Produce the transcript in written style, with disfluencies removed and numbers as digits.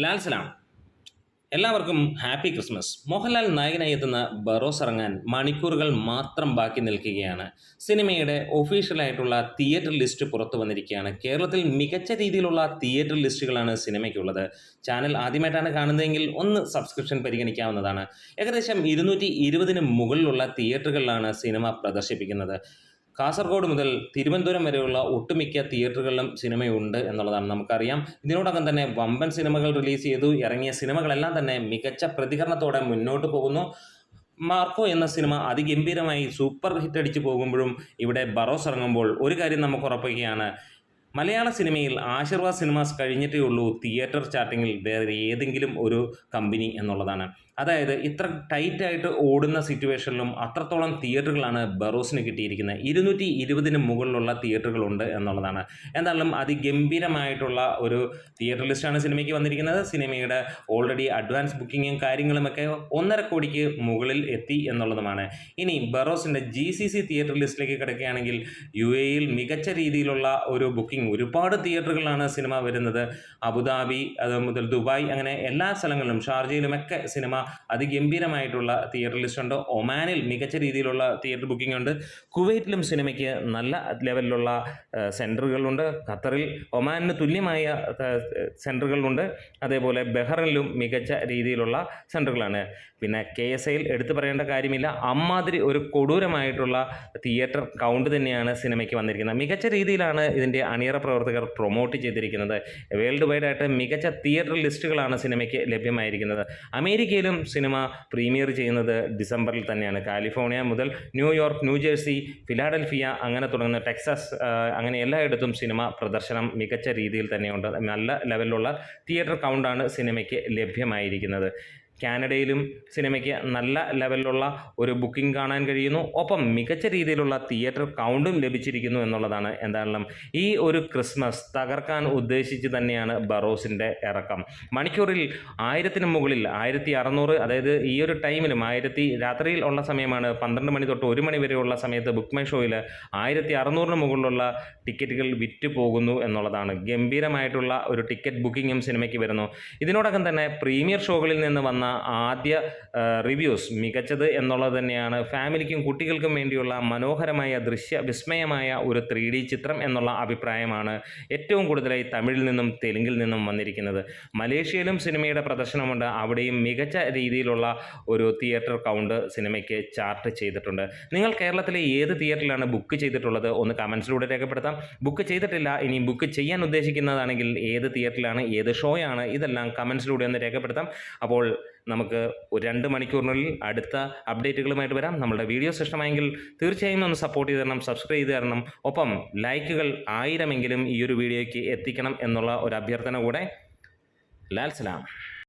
ലാൽ സലാം. എല്ലാവർക്കും happy Christmas. Mohanlal നായകനായി എത്തുന്ന ബറോസ് ഇറങ്ങാൻ മണിക്കൂറുകൾ മാത്രം ബാക്കി നിൽക്കുകയാണ്. സിനിമയുടെ ഒഫീഷ്യലായിട്ടുള്ള തിയേറ്റർ ലിസ്റ്റ് പുറത്തു വന്നിരിക്കുകയാണ്. കേരളത്തിൽ മികച്ച രീതിയിലുള്ള തിയേറ്റർ ലിസ്റ്റുകളാണ് സിനിമയ്ക്കുള്ളത്. ചാനൽ ആദ്യമായിട്ടാണ് കാണുന്നതെങ്കിൽ ഒന്ന് സബ്സ്ക്രിപ്ഷൻ പരിഗണിക്കാവുന്നതാണ്. ഏകദേശം 220 മുകളിലുള്ള തിയേറ്ററുകളിലാണ് സിനിമ പ്രദർശിപ്പിക്കുന്നത്. കാസർഗോഡ് മുതൽ തിരുവനന്തപുരം വരെയുള്ള ഒട്ടുമിക്ക തിയേറ്ററുകളിലും സിനിമയുണ്ട് എന്നുള്ളതാണ് നമുക്കറിയാം. ഇതിനോടകം തന്നെ വമ്പൻ സിനിമകൾ റിലീസ് ചെയ്തു. ഇറങ്ങിയ സിനിമകളെല്ലാം തന്നെ മികച്ച പ്രതികരണത്തോടെ മുന്നോട്ട് പോകുന്നു. മാർക്കോ എന്ന സിനിമ അതിഗംഭീരമായി സൂപ്പർ ഹിറ്റ് അടിച്ചു പോകുമ്പോഴും ഇവിടെ ബറോസ് ഇറങ്ങുമ്പോൾ ഒരു കാര്യം നമുക്ക് ഉറപ്പിക്കുകയാണ്. മലയാള സിനിമയിൽ ആശീർവാദ് സിനിമാസ് കഴിഞ്ഞിട്ടേ ഉള്ളൂ തിയേറ്റർ ചാർട്ടിങ്ങിൽ വേറെ ഏതെങ്കിലും ഒരു കമ്പനി എന്നുള്ളതാണ്. അതായത് ഇത്ര ടൈറ്റായിട്ട് ഓടുന്ന സിറ്റുവേഷനിലും അത്രത്തോളം തിയേറ്ററുകളാണ് ബറോസിന് കിട്ടിയിരിക്കുന്നത്. 220 മുകളിലുള്ള തിയേറ്ററുകളുണ്ട് എന്നുള്ളതാണ്. എന്തായാലും അതിഗംഭീരമായിട്ടുള്ള ഒരു തിയേറ്റർ ലിസ്റ്റാണ് സിനിമയ്ക്ക് വന്നിരിക്കുന്നത്. സിനിമയുടെ ഓൾറെഡി അഡ്വാൻസ് ബുക്കിങ്ങും കാര്യങ്ങളുമൊക്കെ 1.5 കോടിക്ക് മുകളിൽ എത്തി എന്നുള്ളതുമാണ്. ഇനി ബറോസിൻ്റെ GCC തിയേറ്റർ ലിസ്റ്റിലേക്ക് കിടക്കുകയാണെങ്കിൽ UAE മികച്ച രീതിയിലുള്ള ഒരു ബുക്കിംഗ്, ഒരുപാട് തിയേറ്ററുകളാണ് സിനിമ വരുന്നത്. അബുദാബി അത് മുതൽ ദുബായ്, അങ്ങനെ എല്ലാ സ്ഥലങ്ങളിലും ഷാർജയിലുമൊക്കെ സിനിമ അതിഗംഭീരമായിട്ടുള്ള തിയേറ്റർ ലിസ്റ്റ് ഉണ്ട്. ഒമാനിൽ മികച്ച രീതിയിലുള്ള തിയേറ്റർ ബുക്കിംഗ് ഉണ്ട്. കുവൈറ്റിലും സിനിമയ്ക്ക് നല്ല ലെവലിലുള്ള സെൻറ്ററുകളുണ്ട്. ഖത്തറിൽ ഒമാനിന് തുല്യമായ സെൻറ്ററുകളുണ്ട്. അതേപോലെ ബഹ്റിനിലും മികച്ച രീതിയിലുള്ള സെൻറ്ററുകളാണ്. പിന്നെ KSAയിൽ എടുത്തു പറയേണ്ട കാര്യമില്ല. അമ്മാതിരി ഒരു കൊടൂരമായിട്ടുള്ള തിയേറ്റർ കൗണ്ട് തന്നെയാണ് സിനിമയ്ക്ക് വന്നിരിക്കുന്നത്. മികച്ച രീതിയിലാണ് ഇതിൻ്റെ അണിയറ പ്രവർത്തകർ പ്രൊമോട്ട് ചെയ്തിരിക്കുന്നത്. വേൾഡ് വൈഡ് ആയിട്ട് മികച്ച തിയേറ്റർ ലിസ്റ്റുകളാണ് സിനിമയ്ക്ക് ലഭ്യമായിരിക്കുന്നത്. അമേരിക്കയിലും സിനിമ പ്രീമിയർ ചെയ്യുന്നത് ഡിസംബറിൽ തന്നെയാണ്. കാലിഫോർണിയ മുതൽ ന്യൂയോർക്ക്, ന്യൂജേഴ്സി, ഫിലാഡൽഫിയ, അങ്ങനെ തുടങ്ങുന്ന ടെക്സസ്, അങ്ങനെ എല്ലായിടത്തും സിനിമ പ്രദർശനം മികച്ച രീതിയിൽ തന്നെയുണ്ട്. നല്ല ലെവലിലുള്ള തിയേറ്റർ കൗണ്ടാണ് സിനിമയ്ക്ക് ലഭ്യമായിരിക്കുന്നത്. കാനഡയിലും സിനിമയ്ക്ക് നല്ല ലെവലിലുള്ള ഒരു ബുക്കിംഗ് കാണാൻ കഴിയുന്നു. ഒപ്പം മികച്ച രീതിയിലുള്ള തിയേറ്റർ കൗണ്ടും ലഭിച്ചിരിക്കുന്നു എന്നുള്ളതാണ്. എന്തായാലും ഈ ഒരു ക്രിസ്മസ് തകർക്കാൻ ഉദ്ദേശിച്ച് തന്നെയാണ് ബറോസിൻ്റെ ഇറക്കം. മണിക്കൂറിൽ 1000 മുകളിൽ 1600, അതായത് ഈ ഒരു ടൈമിലും രാത്രിയിൽ ഉള്ള സമയമാണ്. 12 മണി തൊട്ട് 1 മണി വരെയുള്ള സമയത്ത് ബുക്ക് മൈ ഷോയിൽ 1600 മുകളിലുള്ള ടിക്കറ്റുകൾ വിറ്റ് പോകുന്നു എന്നുള്ളതാണ്. ഗംഭീരമായിട്ടുള്ള ഒരു ടിക്കറ്റ് ബുക്കിങ്ങും സിനിമയ്ക്ക് വരുന്നു. ഇതിനോടകം തന്നെ പ്രീമിയർ ഷോകളിൽ നിന്ന് വന്ന ആദ്യ റിവ്യൂസ് മികച്ചത് എന്നുള്ളത് തന്നെയാണ്. ഫാമിലിക്കും കുട്ടികൾക്കും വേണ്ടിയുള്ള മനോഹരമായ വിസ്മയമായ ഒരു 3D ചിത്രം എന്നുള്ള അഭിപ്രായമാണ് ഏറ്റവും കൂടുതലായി തമിഴിൽ നിന്നും തെലുങ്കിൽ നിന്നും വന്നിരിക്കുന്നത്. മലേഷ്യയിലും സിനിമയുടെ പ്രദർശനമുണ്ട്. അവിടെയും മികച്ച രീതിയിലുള്ള ഒരു തിയേറ്റർ കൗണ്ട് സിനിമയ്ക്ക് ചാർട്ട് ചെയ്തിട്ടുണ്ട്. നിങ്ങൾ കേരളത്തിലെ ഏത് തിയേറ്ററിലാണ് ബുക്ക് ചെയ്തിട്ടുള്ളത് ഒന്ന് കമൻസിലൂടെ രേഖപ്പെടുത്താം. ബുക്ക് ചെയ്തിട്ടില്ല, ഇനി ബുക്ക് ചെയ്യാൻ ഉദ്ദേശിക്കുന്നതാണെങ്കിൽ ഏത് തിയേറ്ററിലാണ്, ഏത് ഷോയാണ്, ഇതെല്ലാം കമൻസിലൂടെ ഒന്ന് രേഖപ്പെടുത്താം. അപ്പോൾ നമുക്ക് 2 മണിക്കൂറിനുള്ളിൽ അടുത്ത അപ്ഡേറ്റുകളുമായിട്ട് വരാം. നമ്മുടെ വീഡിയോസ് ഇഷ്ടമായെങ്കിൽ തീർച്ചയായും ഒന്ന് സപ്പോർട്ട് ചെയ്ത് തരണം, സബ്സ്ക്രൈബ് ചെയ്ത് തരണം. ഒപ്പം ലൈക്കുകൾ 1000 ഈ ഒരു വീഡിയോയ്ക്ക് എത്തിക്കണം എന്നുള്ള ഒരു അഭ്യർത്ഥന കൂടെ. ലാൽ സലാം.